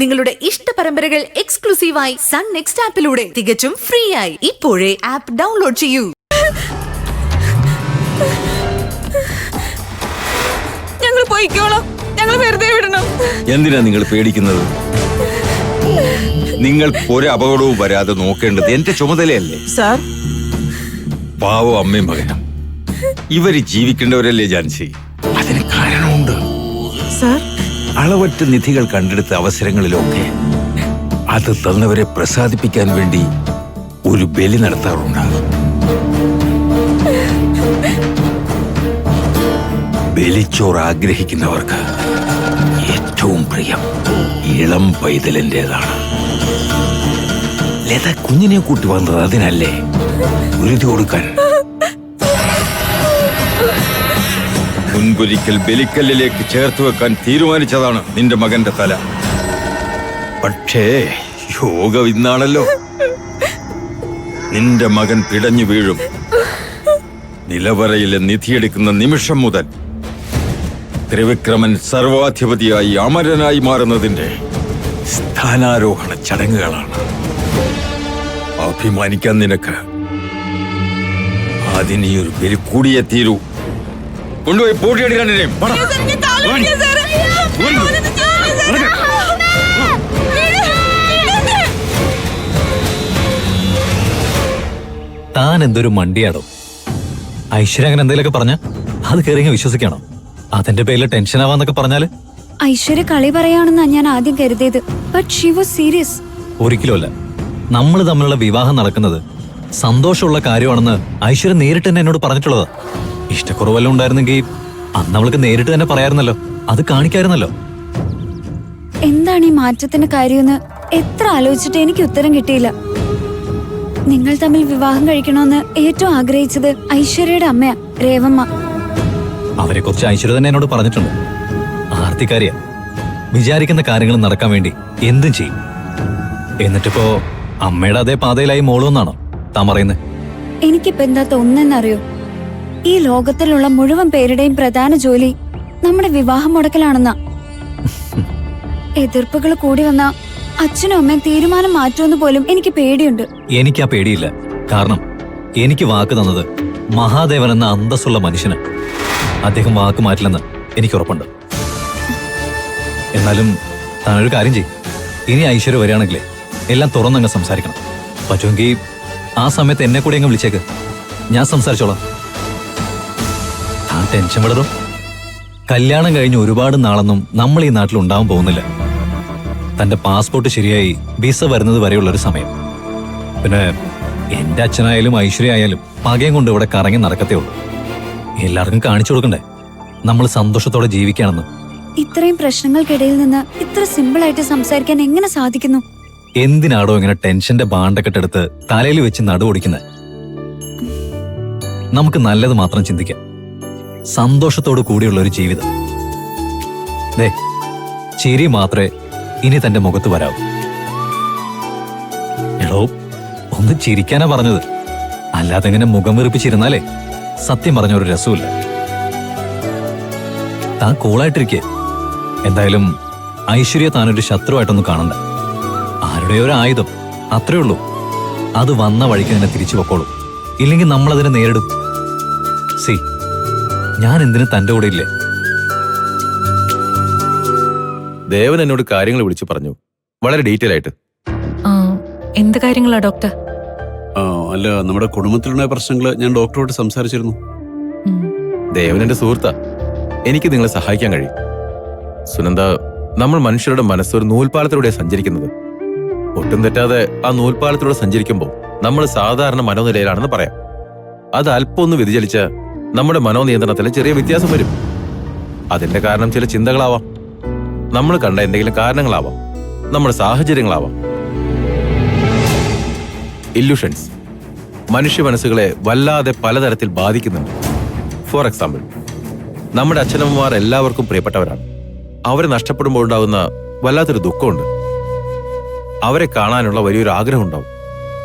നിങ്ങളുടെ ഇഷ്ട പരമ്പരകൾ എക്സ്ക്ലൂസീവായി സൺ നെക്സ്റ്റ് ആപ്പിലൂടെ തികച്ചും ഫ്രീ ആയി ഇപ്പോഴേ ആപ്പ് ഡൗൺലോഡ് ചെയ്യൂ. ഞങ്ങൾ പോയിക്കോളാം, ഞങ്ങൾ വെറുതെ വിടണം. എന്തിനാ നിങ്ങൾ പേടിക്കുന്നത്? നിങ്ങൾക്ക് ഒരു അപകടവും വരാതെ നോക്കേണ്ടത് എന്റെ ചുമതലയല്ലേ സാർ? പാവം അമ്മയും മകനും ഇവര് ജീവിക്കേണ്ടവരല്ലേ ജാൻസി? അതിന് കാരണമുണ്ട് സാർ. അളവറ്റ നിധികൾ കണ്ടെടുത്ത അവസരങ്ങളിലൊക്കെ അത് തന്നവരെ പ്രസാദിപ്പിക്കാൻ വേണ്ടി ഒരു ബലി നടത്താറുണ്ടാകും. ബലിച്ചോറ് ആഗ്രഹിക്കുന്നവർക്ക് ഏറ്റവും പ്രിയം ഇളം പൈതലിൻ്റെതാണ്. ലത കുഞ്ഞിനെ കൂട്ടി വന്നത് അതിനല്ലേ, ഉരുതി കൊടുക്കാൻ. മുൻപൊരിക്കൽ ബലിക്കല്ലിലേക്ക് ചേർത്ത് വെക്കാൻ തീരുമാനിച്ചതാണ് നിന്റെ മകന്റെ തല. പക്ഷേ യോഗം ഇന്നാണല്ലോ. നിന്റെ മകൻ പിടഞ്ഞു വീഴും. നിലവറയിലെ നിധിയെടുക്കുന്ന നിമിഷം മുതൽ ത്രിവിക്രമൻ സർവാധിപതിയായി അമരനായി മാറുന്നതിന്റെ സ്ഥാനാരോഹണ ചടങ്ങുകളാണ്. അഭിമാനിക്കാൻ നിനക്ക് അതിനൊരു ബലി കൂടിയേ തീരൂ. കൊണ്ടുപോയി പൂട്ടിയെടുക്കാൻ. താൻ എന്തൊരു മണ്ടിയാടോ. ഐശ്വര്യ അങ്ങനെ എന്തെങ്കിലുമൊക്കെ പറഞ്ഞ അത് കയറി വിശ്വസിക്കണോ? അതിന്റെ പേരിൽ ടെൻഷൻ ആവാന്നൊക്കെ പറഞ്ഞാല്? ഐശ്വര്യ കളി പറയാണെന്നാ ഞാൻ ആദ്യം കരുതിയത്. But she was serious. ഒരിക്കലുമല്ല. നമ്മൾ തമ്മിലുള്ള വിവാഹം നടക്കുന്നത് സന്തോഷമുള്ള കാര്യമാണെന്ന് ഐശ്വര്യ നേരിട്ട് തന്നെ എന്നോട് പറഞ്ഞിട്ടുള്ളതാ. ഇഷ്ടക്കുറവെല്ലാം ഉണ്ടായിരുന്നെങ്കിൽ അന്ന് അവൾക്ക് നേരിട്ട് തന്നെ പറയാറുന്നല്ലോ, അത് കാണിക്കായിരുന്നല്ലോ. എന്താണ് ഈ മാറ്റത്തിന്റെ കാര്യമെന്ന് എത്ര ആലോചിച്ചിട്ട് എനിക്ക് ഉത്തരം കിട്ടിയില്ല. നിങ്ങൾ തമ്മിൽ വിവാഹം കഴിക്കണമെന്ന് ഏറ്റവും ആഗ്രഹിച്ചത് ഐശ്വര്യയുടെ അമ്മയാ, രേവമ്മ. അവരെ കുറിച്ച് ഐശ്വര്യ തന്നെ എന്നോട് പറഞ്ഞിട്ടുണ്ട്. ആർത്തിക്കാരിയ, വിചാരിക്കുന്ന കാര്യങ്ങൾ നടക്കാൻ വേണ്ടി എന്തും ചെയ്യും. എന്നിട്ടിപ്പോ അമ്മയുടെ അതേ പാതയിലായി മോളുമെന്നാണോ താൻ പറയുന്നത്? എനിക്കിപ്പോ എന്താ തോന്നുന്നറിയോ? ഈ ലോകത്തിലുള്ള മുഴുവൻ പേരുടെയും പ്രധാന ജോലി നമ്മുടെ വിവാഹം മുടക്കലാണെന്നാ. എതിർപ്പുകൾ കൂടി വന്ന അച്ഛനും അമ്മയും തീരുമാനം മാറ്റുമെന്ന് പോലും എനിക്ക് പേടിയുണ്ട്. എനിക്ക് ആ പേടിയില്ല. കാരണം എനിക്ക് വാക്ക് തന്നത് മഹാദേവൻ എന്ന അന്തസ്സുള്ള മനുഷ്യന്. അദ്ദേഹം വാക്ക് മാറ്റില്ലെന്ന് എനിക്ക് ഉറപ്പുണ്ട്. എന്നാലും താനൊരു കാര്യം ചെയ്യും. ഇനി ഐശ്വര്യ വരികയാണെങ്കിലേ എല്ലാം തുറന്നങ്ങ് സംസാരിക്കണം. പറ്റുമെങ്കിൽ ആ സമയത്ത് എന്നെ കൂടി അങ്ങ് വിളിച്ചേക്ക്, ഞാൻ സംസാരിച്ചോളാം. താൻ ടെൻഷൻ വിടറോ. കല്യാണം കഴിഞ്ഞ് ഒരുപാട് നാളൊന്നും നമ്മൾ ഈ നാട്ടിൽ ഉണ്ടാവാൻ പോകുന്നില്ല. തന്റെ പാസ്പോർട്ട് ശരിയായി വിസ വരുന്നത് വരെയുള്ളൊരു സമയം. പിന്നെ എന്റെ അച്ഛനായാലും ഐശ്വര്യ ആയാലും പകയും കൊണ്ട് ഇവിടെ കറങ്ങി നടക്കത്തേ ഉള്ളൂ. എല്ലാവർക്കും കാണിച്ചു കൊടുക്കണ്ടേ നമ്മൾ സന്തോഷത്തോടെ ജീവിക്കുകയാണെന്ന്. ഇത്രയും പ്രശ്നങ്ങൾക്കിടയിൽ നിന്ന് ഇത്ര സിമ്പിൾ ആയിട്ട് സംസാരിക്കാൻ എങ്ങനെ സാധിക്കുന്നു? എന്തിനാടോ ഇങ്ങനെ ടെൻഷന്റെ ബാണ്ടക്കെട്ടെടുത്ത് തലയിൽ വെച്ച് നടുവൊടിക്കുന്നത്? നമുക്ക് നല്ലത് മാത്രം ചിന്തിക്കാം. സന്തോഷത്തോടു കൂടിയുള്ള ഒരു ജീവിതം. ദേ, ചിരി മാത്രമേ ഇനി തന്റെ മുഖത്ത് വരാവൂ. എടോ, ഒന്ന് ചിരിക്കാനാ പറഞ്ഞത്. അല്ലാതെ ഇങ്ങനെ മുഖം വീർപ്പിച്ചിരുന്നാലേ സത്യം പറഞ്ഞ ഒരു രസമില്ല. താൻ കൂളായിട്ടിരിക്കേ. എന്തായാലും ഐശ്വര്യ താനൊരു ശത്രുവായിട്ടൊന്നും കാണണ്ട. ആരുടെ ഒരു ആയുധം, അത്രേ ഉള്ളൂ. അത് വന്ന വഴിക്ക് തന്നെ തിരിച്ചു വെക്കോളൂ. ഇല്ലെങ്കിൽ നമ്മളതിനെ നേരിടും. സി, ഞാൻ എന്തിനു തന്റെ കൂടെ ഇല്ലേ? ദേവൻ എന്നോട് കാര്യങ്ങൾ വിളിച്ചു പറഞ്ഞു, വളരെ ഡീറ്റെയിൽ ആയിട്ട്. എന്ത് കാര്യങ്ങളാ ഡോക്ടർ? അല്ല, നമ്മുടെ കുടുംബത്തിലുള്ള പ്രശ്നങ്ങൾ ഞാൻ ഡോക്ടറോട് സംസാരിച്ചിരുന്നു. ദേവൻ എന്റെ സുഹൃത്താ, എനിക്ക് നിങ്ങളെ സഹായിക്കാൻ കഴിയും. സുനന്ദ, നമ്മൾ മനുഷ്യരുടെ മനസ്സൊരു നൂൽപാലത്തിലൂടെ സഞ്ചരിക്കുന്നത്. ഒട്ടും തെറ്റാതെ ആ നൂൽപാലത്തിലൂടെ സഞ്ചരിക്കുമ്പോൾ നമ്മൾ സാധാരണ മനോനിലയിലാണെന്ന് പറയാം. അത് അല്പം ഒന്ന് വ്യതിചലിച്ച നമ്മുടെ മനോനിയന്ത്രണത്തിൽ ചെറിയ വ്യത്യാസം വരും. അതിന്റെ കാരണം ചില ചിന്തകളാവാം, നമ്മൾ കണ്ട എന്തെങ്കിലും കാരണങ്ങളാവാം, നമ്മുടെ സാഹചര്യങ്ങളാവാം. ഇല്യൂഷൻസ് മനുഷ്യ മനസ്സുകളെ വല്ലാതെ പലതരത്തിൽ ബാധിക്കുന്നുണ്ട്. ഫോർ എക്സാമ്പിൾ, നമ്മുടെ അച്ഛനമ്മമാർ എല്ലാവർക്കും പ്രിയപ്പെട്ടവരാണ്. അവരെ നഷ്ടപ്പെടുമ്പോൾ ഉണ്ടാകുന്ന വല്ലാത്തൊരു ദുഃഖമുണ്ട്. അവരെ കാണാനുള്ള വലിയൊരു ആഗ്രഹം ഉണ്ടാവും.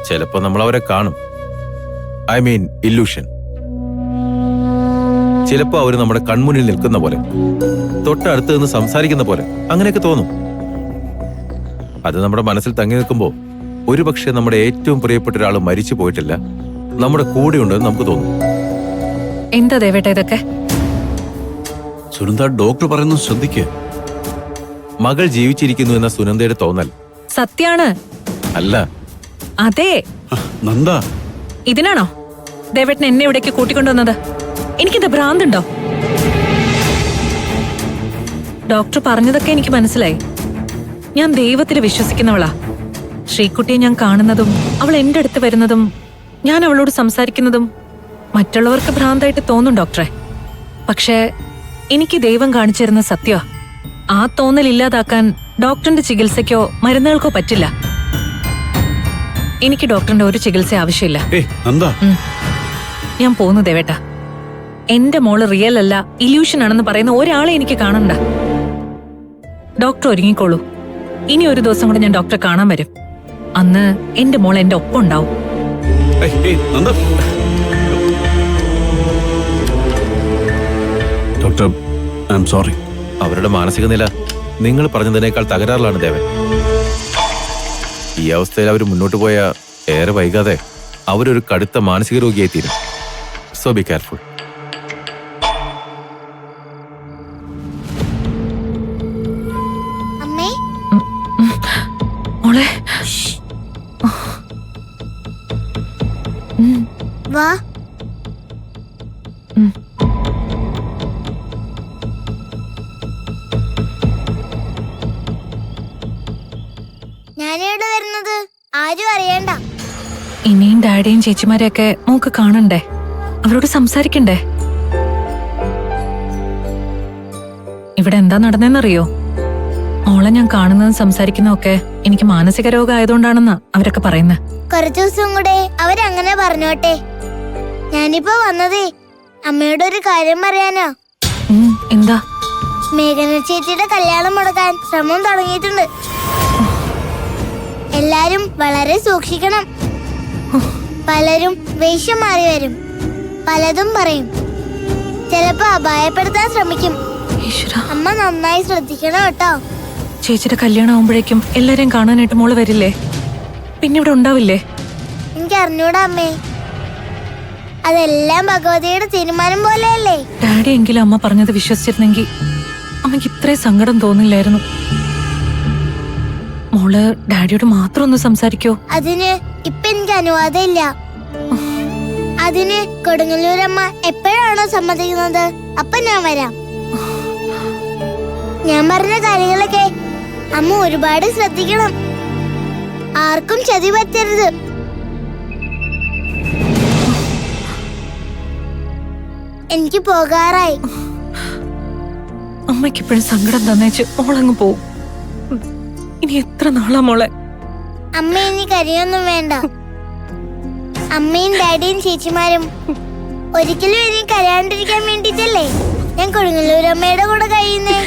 ചിലപ്പോൾ നമ്മൾ അവരെ കാണും. I mean illusion. ചിലപ്പോ അവർ നമ്മുടെ കൺമുന്നിൽ നിൽക്കുന്ന പോലെ, തൊട്ടടുത്ത് നിന്ന് സംസാരിക്കുന്ന പോലെ, അങ്ങനെയൊക്കെ തോന്നും. അത് നമ്മുടെ മനസ്സിൽ തങ്ങി നിൽക്കുമ്പോൾ ഒരുപക്ഷെ നമ്മുടെ ഏറ്റവും പ്രിയപ്പെട്ട ഒരാൾ മരിച്ചു പോയിട്ടില്ല, നമ്മുടെ കൂടെ ഉണ്ടെന്ന് നമുക്ക് തോന്നും. എന്താ ദേവേട്ട ഇതൊക്കെ? സുനന്ദ, ഡോക്ടർ പറയുന്നത് ശ്രദ്ധിക്കുക. മകൾ ജീവിച്ചിരിക്കുന്നു എന്ന സുനന്ദയുടെ തോന്നൽ സത്യാണ്. അല്ല. അതെ. നന്ദ, ഇതിനാണോ ദേവേട്ടൻ എന്നെ ഇവിടേക്ക് കൂട്ടിക്കൊണ്ടുവന്നത്? എനിക്കെന്താ ഭ്രാന്തുണ്ടോ? ഡോക്ടർ പറഞ്ഞതൊക്കെ എനിക്ക് മനസ്സിലായി. ഞാൻ ദൈവത്തിൽ വിശ്വസിക്കുന്നവളാ. ശ്രീകുട്ടിയെ ഞാൻ കാണുന്നതും അവൾ എന്റെ അടുത്ത് വരുന്നതും ഞാൻ അവളോട് സംസാരിക്കുന്നതും മറ്റുള്ളവർക്ക് ഭ്രാന്തായിട്ട് തോന്നും ഡോക്ടറെ. പക്ഷേ എനിക്ക് ദൈവം കാണിച്ചു തരുന്ന സത്യമാ. ആ തോന്നൽ ഇല്ലാതാക്കാൻ ഡോക്ടറിന്റെ ചികിത്സയ്ക്കോ മരുന്നുകൾക്കോ പറ്റില്ല. എനിക്ക് ഡോക്ടറിന്റെ ഒരു ചികിത്സ ആവശ്യമില്ല. നന്ദ, ഞാൻ പോന്നു ദേവേട്ട. എന്റെ മോള് റിയൽ അല്ല, ഇല്യൂഷൻ ആണെന്ന് പറയുന്ന ഒരാളെ എനിക്ക് കാണണ്ട. ഡോക്ടർ ഒരുങ്ങിക്കോളൂ. ഇനി ഒരു ദിവസം കൂടെ ഞാൻ ഡോക്ടറെ കാണാൻ വരും. അന്ന് എന്റെ മോൾ എന്റെ ഒപ്പം ഉണ്ടാവും. Nanda. Doctor, I am sorry. അവരുടെ മാനസിക നില നിങ്ങൾ പറഞ്ഞതിനേക്കാൾ തകരാറിലാണ് ദേവൻ. ഈ അവസ്ഥയിൽ അവർ മുന്നോട്ട് പോയ ഏറെ വൈകാതെ അവരൊരു കടുത്ത മാനസിക രോഗിയായി തീരും. So be careful. അമ്മേ, മോളെ വാ. ഞാനിവിടെ വരുന്നത് ആരും അറിയണ്ട. ഇനിയും ഡാഡിയും ചേച്ചിമാരെയൊക്കെ മോക്ക് കാണണ്ടേ? അവരോട് സംസാരിക്കണ്ടേ? ഇവിടെ എന്താ നടന്നെന്നറിയോ? മോളെ ഞാൻ കാണുന്നതും സംസാരിക്കുന്നതൊക്കെ എനിക്ക് മാനസിക രോഗം ആയതുകൊണ്ടാണെന്നാ അവരൊക്കെ പറയുന്നത്. കുറച്ചു ദിവസം കൂടെ അവരങ്ങനെ പറഞ്ഞോട്ടെ. ഞാനിപ്പോ വന്നതേ അമ്മയോട് ഒരു കാര്യം പറയാനാ. എന്താ? മേഘന ചേച്ചിയുടെ കല്യാണം മുടക്കാൻ ശ്രമം തുടങ്ങിയിട്ടുണ്ട്. എല്ലാരും വളരെ സൂക്ഷിക്കണം. പലരും വേഷം മാറി വരും, പലതും പറയും, ചിലപ്പോ അപായപ്പെടുത്താൻ ശ്രമിക്കും. അമ്മ നന്നായി ശ്രദ്ധിക്കണം കേട്ടോ. ചേച്ചിയുടെ കല്യാണം ആവുമ്പോഴേക്കും എല്ലാരെയും കാണാനായിട്ട് മോള് വരില്ലേ? പിന്നെ ഇവിടെ ഉണ്ടാവില്ലേ? എനിക്ക് അറിഞ്ഞൂടാ അമ്മേ. അതെല്ലാം ഭഗവതിയുടെ തീരുമാനം പോലെയല്ലേ. ഡാഡി എങ്കിലും അമ്മ പറഞ്ഞത് വിശ്വസിച്ചിരുന്നെങ്കിൽ അമ്മയ്ക്ക് ഇത്രയും സങ്കടം തോന്നില്ലായിരുന്നു. മോള് ഡാഡിയോട് മാത്രം ഒന്ന് സംസാരിക്കോ? അതിന് ഇപ്പൊ എനിക്ക് അനുവാദം ഇല്ല. അതിന് കൊടുങ്ങല്ലൂരമ്മ എപ്പോഴാണോ സമ്മതിക്കുന്നത് അപ്പൊ ഞാൻ വരാം. ഞാൻ പറഞ്ഞ കാര്യങ്ങളൊക്കെ അമ്മ ഒരുപാട് ശ്രദ്ധിക്കണം. ആർക്കും ചതി പറ്റരുത്. എനിക്ക് പോകാറായി. അമ്മയ്ക്ക് ഇപ്പോഴും സങ്കടം തന്നേച്ച് മോളങ്ങ് പോവും. ഇനി എത്ര നാളാ മോളെ? അമ്മ ഇനി കരയൊന്നും വേണ്ട. അമ്മയും ഡാഡിയും ചേച്ചിമാരും ഒരിക്കലും ഇനി കരയാണ്ടിരിക്കാൻ വേണ്ടിട്ടല്ലേ ഞാൻ കൊടുങ്ങല്ലൂരമ്മയുടെ കൂടെ കഴിയുന്നേ.